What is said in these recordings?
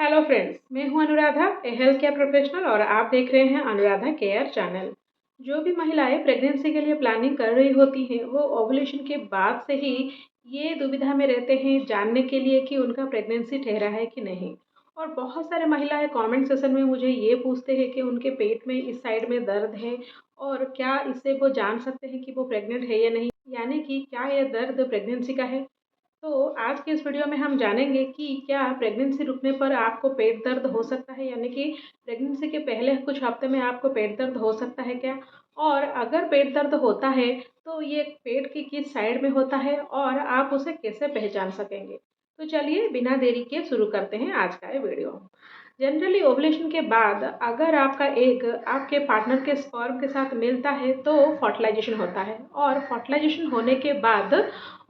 Hello friends, मैं हूं अनुराधा, ए health care professional और आप देख रहे हैं अनुराधा केयर चैनल। जो भी महिलाएं प्रेगनेंसी के लिए प्लानिंग कर रही होती हैं, वो ओवुलेशन के बाद से ही ये दुविधा में रहते हैं जानने के लिए कि उनका प्रेगनेंसी ठहरा है कि नहीं। और बहुत सारे महिलाएं कमेंट सेशन में मुझे ये पूछते हैं कि उनके पेट में इस साइड में दर्द है और क्या इससे वो जान सकते हैं कि वो प्रेग्नेंट है या नहीं, यानी कि क्या यह दर्द प्रेगनेंसी का है। तो आज के इस वीडियो में हम जानेंगे कि क्या प्रेगनेंसी रुकने पर आपको पेट दर्द हो सकता है, यानी कि प्रेगनेंसी के पहले कुछ हफ्ते में आपको पेट दर्द हो सकता है क्या, और अगर पेट दर्द होता है तो ये पेट की किस साइड में होता है और आप उसे कैसे पहचान सकेंगे। तो चलिए बिना देरी के शुरू करते हैं आज का ये वीडियो। जनरली ओवुलेशन के बाद अगर आपका एग आपके पार्टनर के स्पर्म के साथ मिलता है तो फर्टिलाइजेशन होता है, और फर्टिलाइजेशन होने के बाद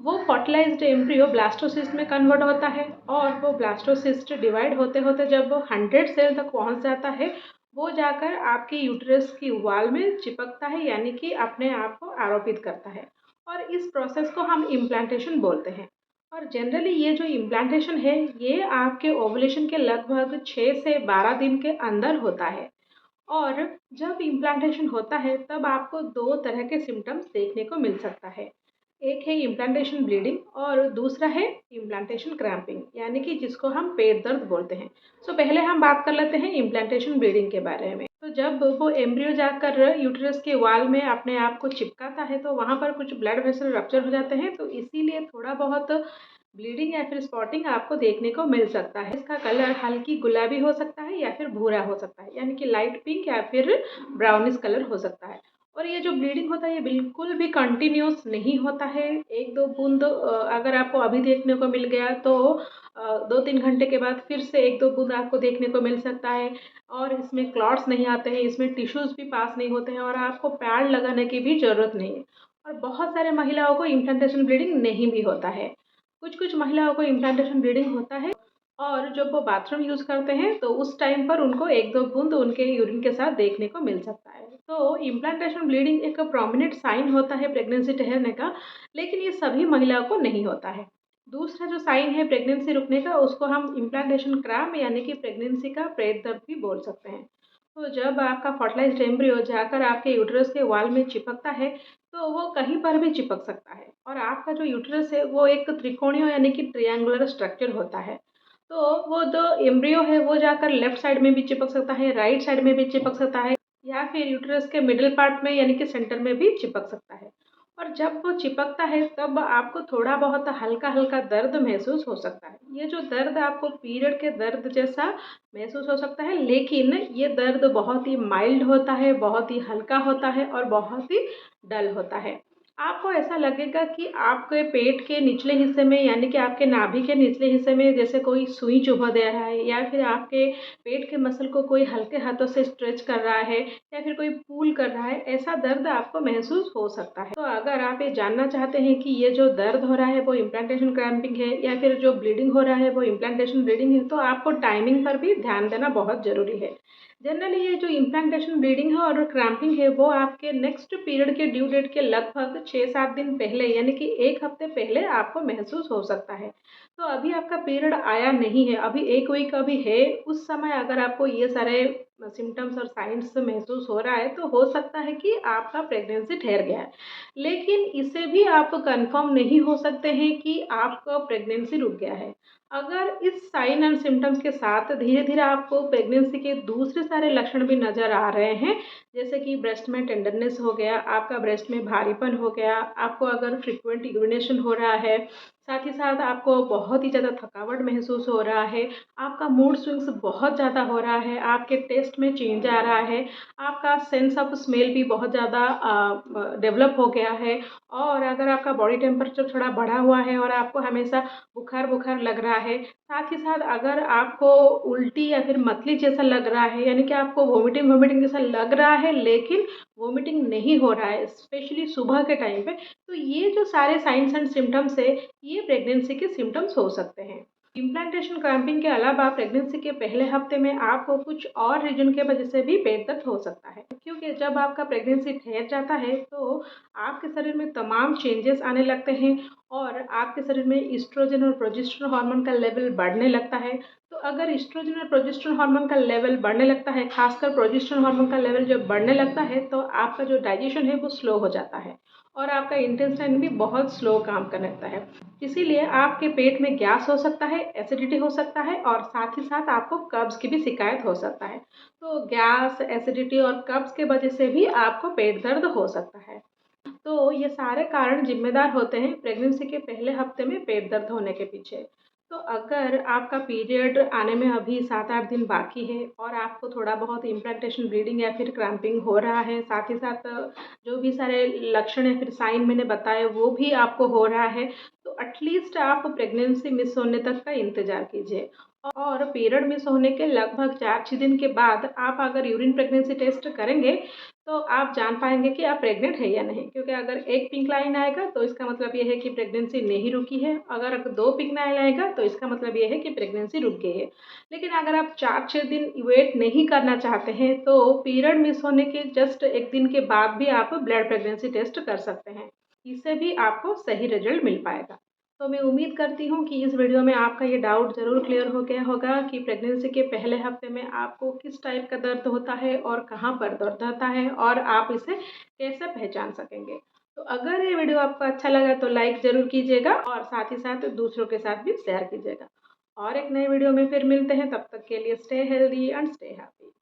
वो फर्टिलाइज्ड एम्ब्रियो ब्लास्टोसिस्ट में कन्वर्ट होता है, और वो ब्लास्टोसिस्ट डिवाइड होते होते जब वो 100 सेल तक पहुंच जाता है, वो जाकर आपकी यूट्रस की वॉल में चिपकता है, यानी कि अपने आप को आरोपित करता है। और इस प्रोसेस को हम इम्प्लांटेशन बोलते हैं। और जनरली ये जो इम्प्लांटेशन है ये आपके ओवुलेशन के लगभग 6 से 12 दिन के अंदर होता है। और जब इम्प्लांटेशन होता है तब आपको दो तरह के सिम्टम्स देखने को मिल सकता है। एक है इम्प्लांटेशन ब्लीडिंग और दूसरा है इम्प्लांटेशन क्रैम्पिंग, यानी कि जिसको हम पेट दर्द बोलते हैं। सो पहले हम बात कर लेते हैं इम्प्लांटेशन ब्लीडिंग के बारे में। तो जब वो एम्ब्रियो जाकर यूट्रस के वॉल में अपने आप को चिपकाता है तो वहाँ पर कुछ ब्लड वेसल रप्चर हो जाते हैं, तो इसीलिए थोड़ा बहुत ब्लीडिंग या फिर स्पॉटिंग आपको देखने को मिल सकता है। इसका कलर हल्की गुलाबी हो सकता है या फिर भूरा हो सकता है, यानी कि लाइट पिंक या फिर ब्राउनिश कलर हो सकता है। और ये जो ब्लीडिंग होता है ये बिल्कुल भी कंटिन्यूस नहीं होता है। एक दो बूंद अगर आपको अभी देखने को मिल गया तो 2-3 घंटे के बाद फिर से एक दो बूंद आपको देखने को मिल सकता है। और इसमें क्लॉट्स नहीं आते हैं, इसमें टिश्यूज भी पास नहीं होते हैं, और आपको पैड लगाने की भी ज़रूरत नहीं है। और बहुत सारे महिलाओं को इम्प्लांटेशन ब्लीडिंग नहीं भी होता है। कुछ कुछ महिलाओं को इम्प्लांटेशन ब्लीडिंग होता है, और जब वो बाथरूम यूज़ करते हैं तो उस टाइम पर उनको एक दो बूंद उनके यूरिन के साथ देखने को मिल सकता है। तो इम्प्लांटेशन ब्लीडिंग एक प्रोमिनेंट साइन होता है प्रेगनेंसी ठहरने का, लेकिन ये सभी महिलाओं को नहीं होता है। दूसरा जो साइन है प्रेगनेंसी रुकने का उसको हम इम्प्लांटेशन क्रैम्प यानी कि प्रेगनेंसी का पेट दर्द भी बोल सकते हैं। तो जब आपका फर्टिलाइज्ड एम्ब्रियो जाकर आपके यूट्रस के वॉल में चिपकता है तो वो कहीं पर भी चिपक सकता है, और आपका जो यूट्रस है वो एक त्रिकोणीय यानी कि ट्रायंगुलर स्ट्रक्चर होता है। तो वो जो एम्ब्रियो है वो जाकर लेफ्ट साइड में भी चिपक सकता है, राइट साइड में भी चिपक सकता है, या फिर यूट्रस के मिडिल पार्ट में यानी कि सेंटर में भी चिपक सकता है। और जब वो चिपकता है तब आपको थोड़ा बहुत हल्का हल्का दर्द महसूस हो सकता है। ये जो दर्द आपको पीरियड के दर्द जैसा महसूस हो सकता है, लेकिन ये दर्द बहुत ही माइल्ड होता है, बहुत ही हल्का होता है और बहुत ही डल होता है। आपको ऐसा लगेगा कि आपके पेट के निचले हिस्से में यानी कि आपके नाभि के निचले हिस्से में जैसे कोई सुई चुभा दे रहा है, या फिर आपके पेट के मसल को कोई हल्के हाथों से स्ट्रेच कर रहा है, या फिर कोई पुल कर रहा है, ऐसा दर्द आपको महसूस हो सकता है। तो अगर आप ये जानना चाहते हैं कि ये जो दर्द हो रहा है वो इम्प्लांटेशन क्रैम्पिंग है या फिर जो ब्लीडिंग हो रहा है वो इम्प्लांटेशन ब्लीडिंग है, तो आपको टाइमिंग पर भी ध्यान देना बहुत ज़रूरी है। जनरली ये जो इम्प्लांटेशन ब्लीडिंग है और क्रैम्पिंग है वो आपके नेक्स्ट पीरियड के ड्यू डेट के लगभग 6-7 दिन पहले यानी कि 1 हफ्ते पहले आपको महसूस हो सकता है। तो अभी आपका पीरियड आया नहीं है, अभी 1 वीक अभी है, उस समय अगर आपको ये सारे सिम्टम्स और साइंस महसूस हो रहा है तो हो सकता है कि आपका प्रेगनेंसी ठहर गया है। लेकिन इसे भी आप कंफर्म नहीं हो सकते हैं कि आपका प्रेगनेंसी रुक गया है। अगर इस साइन एंड सिम्टम्स के साथ धीरे-धीरे आपको प्रेगनेंसी के दूसरे सारे लक्षण भी नज़र आ रहे हैं, जैसे कि ब्रेस्ट में टेंडरनेस हो गया, आपका ब्रेस्ट में भारीपन हो गया, आपको अगर फ्रीक्वेंट यूरिनेशन हो रहा है, साथ ही साथ आपको बहुत ही ज़्यादा थकावट महसूस हो रहा है, आपका मूड स्विंग्स बहुत ज़्यादा हो रहा है, आपके टेस्ट में चेंज आ रहा है, आपका सेंस ऑफ स्मेल भी बहुत ज़्यादा डेवलप हो गया है, और अगर आपका बॉडी टेम्परेचर थोड़ा बढ़ा हुआ है और आपको हमेशा बुखार-बुखार लग रहा है, साथ ही साथ अगर आपको उल्टी या फिर मतली जैसा लग रहा है, यानी कि आपको वोमिटिंग-वोमिटिंग जैसा लग रहा है लेकिन वोमिटिंग नहीं हो रहा है, स्पेशली सुबह के टाइम पे, तो ये जो सारे साइन्स एंड सिम्पटम्स है, ये प्रेगनेंसी के सिम्पटम्स हो सकते हैं। इम्प्लांटेशन क्रैम्पिंग के अलावा प्रेगनेंसी के पहले हफ्ते में आपको कुछ और रीजन के वजह से भी पेट दर्द हो सकता है, क्योंकि जब आपका प्रेगनेंसी ठहर जाता है तो आपके शरीर में तमाम चेंजेस आने लगते हैं और आपके शरीर में ईस्ट्रोजन और प्रोजेस्टेरोन हार्मोन का लेवल बढ़ने लगता है। तो अगर ईस्ट्रोजन और प्रोजेस्टेरोन हार्मोन का लेवल बढ़ने लगता है, खासकर प्रोजेस्टेरोन हार्मोन का लेवल जब बढ़ने लगता है तो आपका जो डाइजेशन है वो स्लो हो जाता है और आपका इंटेस्टाइन भी बहुत स्लो काम करने लगता है। इसीलिए आपके पेट में गैस हो सकता है, एसिडिटी हो सकता है और साथ ही साथ आपको कब्ज़ की भी शिकायत हो सकता है। तो गैस, एसिडिटी और कब्ज़ के वजह से भी आपको पेट दर्द हो सकता है। तो ये सारे कारण ज़िम्मेदार होते हैं प्रेगनेंसी के पहले हफ्ते में पेट दर्द होने के पीछे। तो अगर आपका पीरियड आने में अभी 7-8 दिन बाकी है और आपको थोड़ा बहुत इम्प्लांटेशन ब्लीडिंग या फिर क्रैम्पिंग हो रहा है, साथ ही साथ जो भी सारे लक्षण या फिर साइन मैंने बताए वो भी आपको हो रहा है, तो एटलीस्ट आप प्रेगनेंसी मिस होने तक का इंतज़ार कीजिए। और पीरियड मिस होने के लगभग 4-6 दिन के बाद आप अगर यूरिन प्रेगनेंसी टेस्ट करेंगे तो आप जान पाएँगे कि आप प्रेग्नेंट हैं या नहीं, क्योंकि अगर 1 पिंक लाइन आएगा तो इसका मतलब ये है कि प्रेगनेंसी नहीं रुकी है, अगर 2 पिंक लाइन आएगा तो इसका मतलब ये है कि प्रेगनेंसी रुक गई है। लेकिन अगर आप 4-6 दिन वेट नहीं करना चाहते हैं तो पीरियड मिस होने के जस्ट 1 दिन के बाद भी आप ब्लड प्रेगनेंसी टेस्ट कर सकते हैं। इससे भी आपको सही रिजल्ट मिल पाएगा। तो मैं उम्मीद करती हूँ कि इस वीडियो में आपका ये डाउट ज़रूर क्लियर हो गया होगा कि प्रेगनेंसी के पहले हफ्ते में आपको किस टाइप का दर्द होता है और कहाँ पर दर्द होता है और आप इसे कैसे पहचान सकेंगे। तो अगर ये वीडियो आपको अच्छा लगा तो लाइक ज़रूर कीजिएगा और साथ ही साथ दूसरों के साथ भी शेयर कीजिएगा। और एक नए वीडियो में फिर मिलते हैं, तब तक के लिए stay healthy and stay happy.